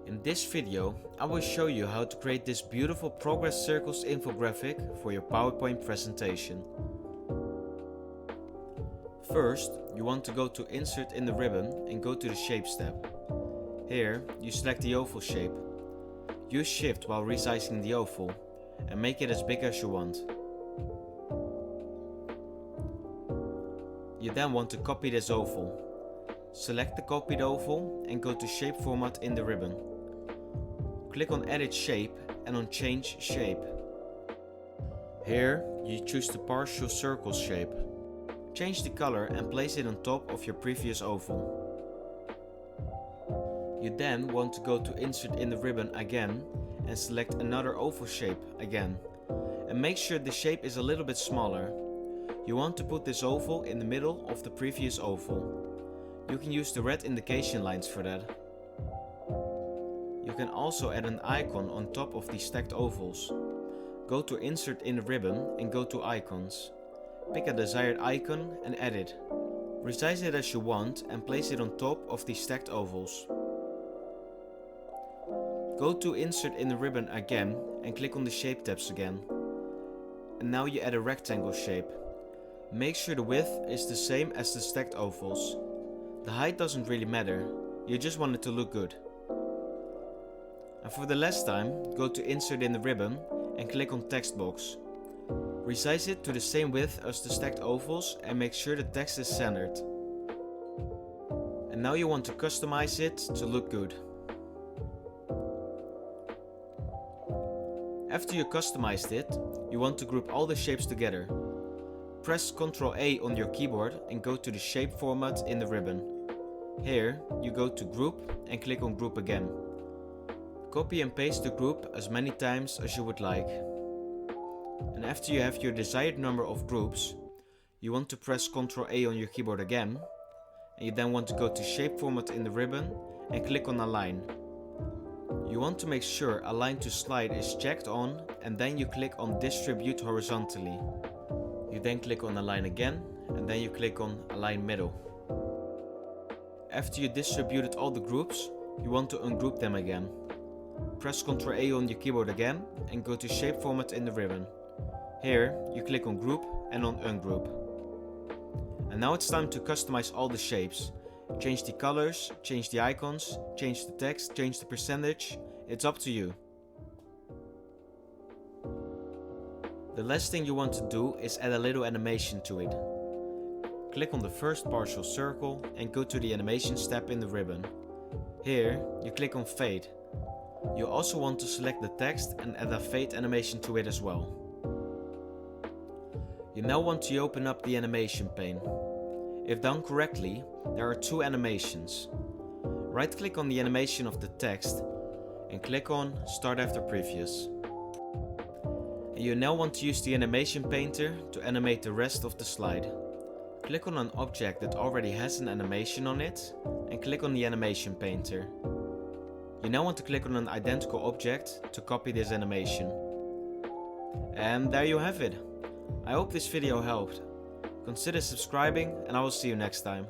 In this video, I will show you how to create this beautiful Progress Circles infographic for your PowerPoint presentation. First, you want to go to Insert in the ribbon and go to the Shapes tab. Here, you select the oval shape. Use Shift while resizing the oval and make it as big as you want. You then want to copy this oval. Select the copied oval and go to Shape Format in the ribbon. Click on Edit Shape and on Change Shape. Here, you choose the partial circle shape. Change the color and place it on top of your previous oval. You then want to go to Insert in the ribbon again and select another oval shape again. And make sure the shape is a little bit smaller. You want to put this oval in the middle of the previous oval. You can use the red indication lines for that. You can also add an icon on top of the stacked ovals. Go to Insert in the ribbon and go to Icons. Pick a desired icon and add it. Resize it as you want and place it on top of the stacked ovals. Go to Insert in the ribbon again and click on the Shape tabs again. And now you add a rectangle shape. Make sure the width is the same as the stacked ovals. The height doesn't really matter, you just want it to look good. And for the last time, go to Insert in the ribbon and click on Text Box. Resize it to the same width as the stacked ovals and make sure the text is centered. And now you want to customize it to look good. After you customized it, you want to group all the shapes together. Press Ctrl A on your keyboard and go to the Shape Format in the ribbon. Here, you go to Group and click on Group again. Copy and paste the group as many times as you would like. And after you have your desired number of groups, you want to press Ctrl A on your keyboard again. And you then want to go to Shape Format in the ribbon and click on Align. You want to make sure Align to Slide is checked on and then you click on Distribute Horizontally. You then click on Align again and then you click on Align Middle. After you distributed all the groups, you want to ungroup them again. Press Ctrl A on your keyboard again and go to Shape Format in the ribbon. Here, you click on Group and on Ungroup. And now it's time to customize all the shapes. Change the colors, change the icons, change the text, change the percentage. It's up to you. The last thing you want to do is add a little animation to it. Click on the first partial circle and go to the Animations tab in the ribbon. Here, you click on Fade. You also want to select the text and add a fade animation to it as well. You now want to open up the animation pane. If done correctly, there are two animations. Right-click on the animation of the text and click on Start After Previous. And you now want to use the animation painter to animate the rest of the slide. Click on an object that already has an animation on it and click on the animation painter. You now want to click on an identical object to copy this animation. And there you have it. I hope this video helped. Consider subscribing and I will see you next time.